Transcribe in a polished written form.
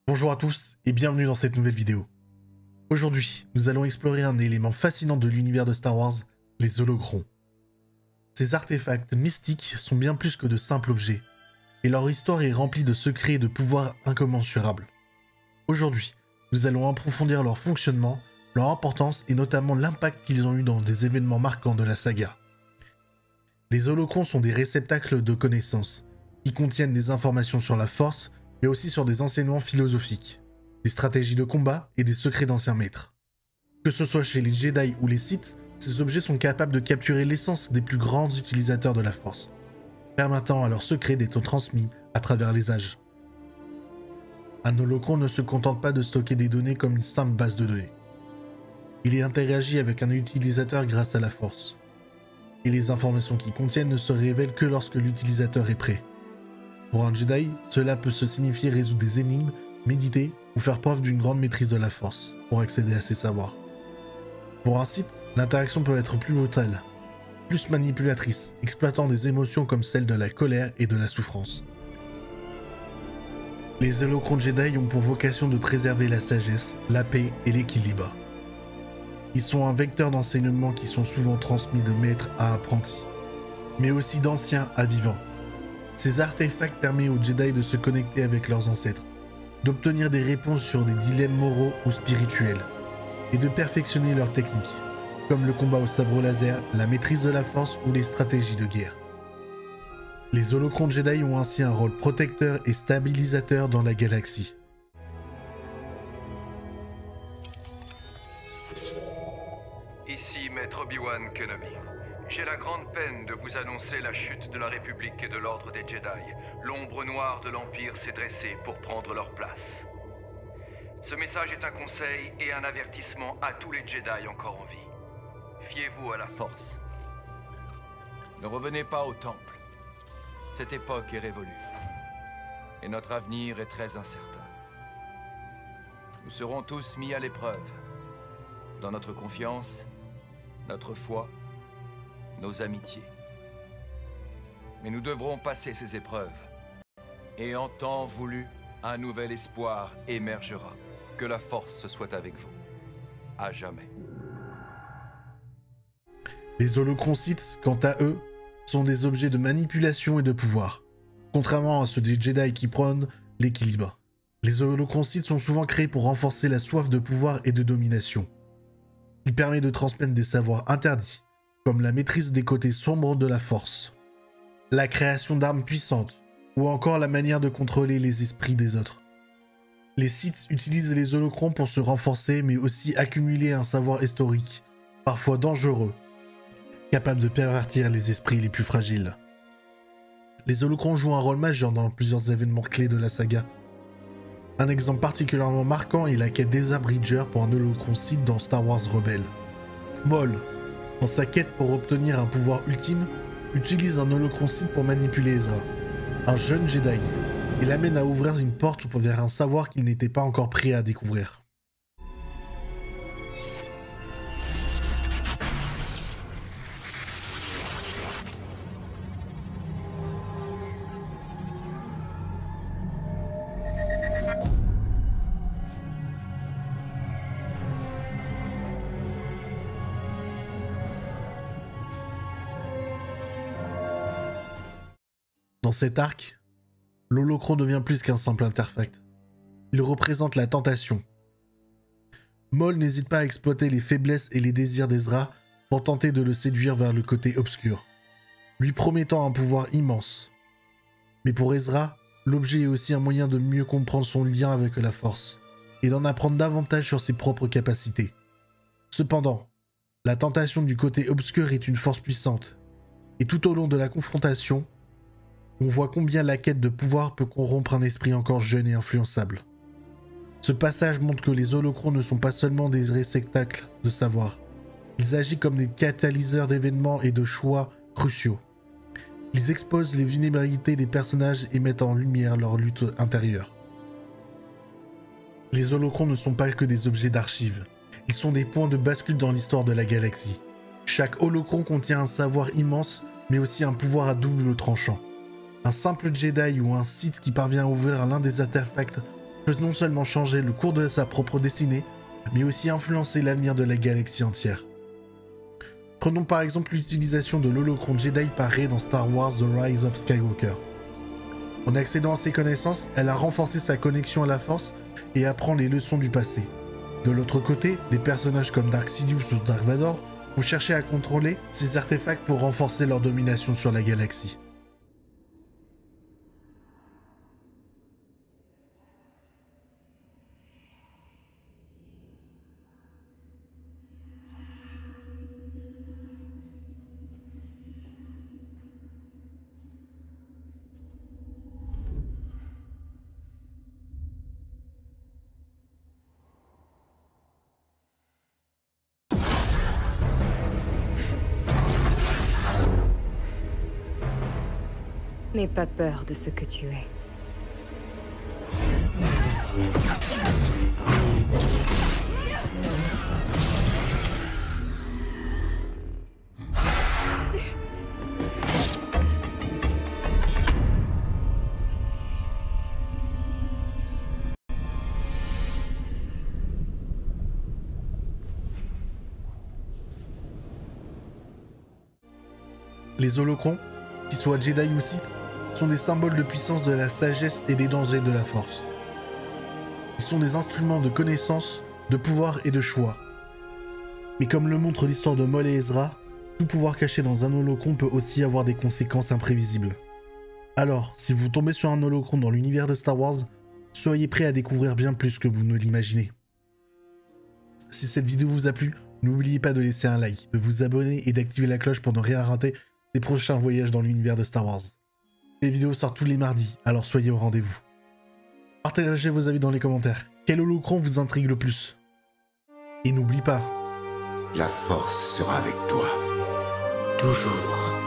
Bonjour à tous et bienvenue dans cette nouvelle vidéo. Aujourd'hui, nous allons explorer un élément fascinant de l'univers de Star Wars, les holocrons. Ces artefacts mystiques sont bien plus que de simples objets, et leur histoire est remplie de secrets et de pouvoirs incommensurables. Aujourd'hui, nous allons approfondir leur fonctionnement, leur importance et notamment l'impact qu'ils ont eu dans des événements marquants de la saga. Les holocrons sont des réceptacles de connaissances, qui contiennent des informations sur la Force, mais aussi sur des enseignements philosophiques, des stratégies de combat et des secrets d'anciens maîtres. Que ce soit chez les Jedi ou les Sith, ces objets sont capables de capturer l'essence des plus grands utilisateurs de la Force, permettant à leurs secrets d'être transmis à travers les âges. Un holocron ne se contente pas de stocker des données comme une simple base de données. Il interagit avec un utilisateur grâce à la Force. Et les informations qu'ils contiennent ne se révèlent que lorsque l'utilisateur est prêt. Pour un Jedi, cela peut se signifier résoudre des énigmes, méditer ou faire preuve d'une grande maîtrise de la Force pour accéder à ses savoirs. Pour un Sith, l'interaction peut être plus brutale, plus manipulatrice, exploitant des émotions comme celles de la colère et de la souffrance. Les holocrons Jedi ont pour vocation de préserver la sagesse, la paix et l'équilibre. Ils sont un vecteur d'enseignement qui sont souvent transmis de maître à apprenti, mais aussi d'anciens à vivants. Ces artefacts permettent aux Jedi de se connecter avec leurs ancêtres, d'obtenir des réponses sur des dilemmes moraux ou spirituels, et de perfectionner leurs techniques, comme le combat au sabre laser, la maîtrise de la Force ou les stratégies de guerre. Les holocrons Jedi ont ainsi un rôle protecteur et stabilisateur dans la galaxie. Ici Maître Obi-Wan Kenobi. J'ai la grande peine de vous annoncer la chute de la République et de l'Ordre des Jedi. L'ombre noire de l'Empire s'est dressée pour prendre leur place. Ce message est un conseil et un avertissement à tous les Jedi encore en vie. Fiez-vous à la Force. Ne revenez pas au Temple. Cette époque est révolue. Et notre avenir est très incertain. Nous serons tous mis à l'épreuve. Dans notre confiance, notre foi, nos amitiés. Mais nous devrons passer ces épreuves. Et en temps voulu, un nouvel espoir émergera. Que la Force soit avec vous. À jamais. Les holocrons Sith, quant à eux, sont des objets de manipulation et de pouvoir, contrairement à ceux des Jedi qui prônent l'équilibre. Les holocrons Sith sont souvent créés pour renforcer la soif de pouvoir et de domination. Il permet de transmettre des savoirs interdits, comme la maîtrise des côtés sombres de la Force, la création d'armes puissantes, ou encore la manière de contrôler les esprits des autres. Les Sith utilisent les holocrons pour se renforcer, mais aussi accumuler un savoir historique, parfois dangereux, capable de pervertir les esprits les plus fragiles. Les holocrons jouent un rôle majeur dans plusieurs événements clés de la saga. Un exemple particulièrement marquant est la quête d'Ezra Bridger pour un holocron Sith dans Star Wars Rebels. Maul, dans sa quête pour obtenir un pouvoir ultime, utilise un holocron Sith pour manipuler Ezra, un jeune Jedi, et l'amène à ouvrir une porte vers un savoir qu'il n'était pas encore prêt à découvrir. Dans cet arc, l'holocron devient plus qu'un simple artefact. Il représente la tentation. Maul n'hésite pas à exploiter les faiblesses et les désirs d'Ezra pour tenter de le séduire vers le côté obscur, lui promettant un pouvoir immense. Mais pour Ezra, l'objet est aussi un moyen de mieux comprendre son lien avec la Force et d'en apprendre davantage sur ses propres capacités. Cependant, la tentation du côté obscur est une force puissante, et tout au long de la confrontation, on voit combien la quête de pouvoir peut corrompre un esprit encore jeune et influençable. Ce passage montre que les holocrons ne sont pas seulement des réceptacles de savoir. Ils agissent comme des catalyseurs d'événements et de choix cruciaux. Ils exposent les vulnérabilités des personnages et mettent en lumière leur lutte intérieure. Les holocrons ne sont pas que des objets d'archives. Ils sont des points de bascule dans l'histoire de la galaxie. Chaque holocron contient un savoir immense, mais aussi un pouvoir à double tranchant. Un simple Jedi ou un Sith qui parvient à ouvrir l'un des artefacts peut non seulement changer le cours de sa propre destinée, mais aussi influencer l'avenir de la galaxie entière. Prenons par exemple l'utilisation de l'holocron Jedi par Rey dans Star Wars The Rise of Skywalker. En accédant à ses connaissances, elle a renforcé sa connexion à la Force et apprend les leçons du passé. De l'autre côté, des personnages comme Dark Sidious ou Dark Vador vont chercher à contrôler ces artefacts pour renforcer leur domination sur la galaxie. N'aie pas peur de ce que tu es. Les holocrons, qu'ils soient Jedi ou Sith, sont des symboles de puissance de la sagesse et des dangers de la Force. Ils sont des instruments de connaissance, de pouvoir et de choix. Mais comme le montre l'histoire de Maul et Ezra, tout pouvoir caché dans un holocron peut aussi avoir des conséquences imprévisibles. Alors, si vous tombez sur un holocron dans l'univers de Star Wars, soyez prêts à découvrir bien plus que vous ne l'imaginez. Si cette vidéo vous a plu, n'oubliez pas de laisser un like, de vous abonner et d'activer la cloche pour ne rien rater des prochains voyages dans l'univers de Star Wars. Les vidéos sortent tous les mardis, alors soyez au rendez-vous. Partagez vos avis dans les commentaires. Quel holocron vous intrigue le plus? Et n'oublie pas, la Force sera avec toi. Toujours.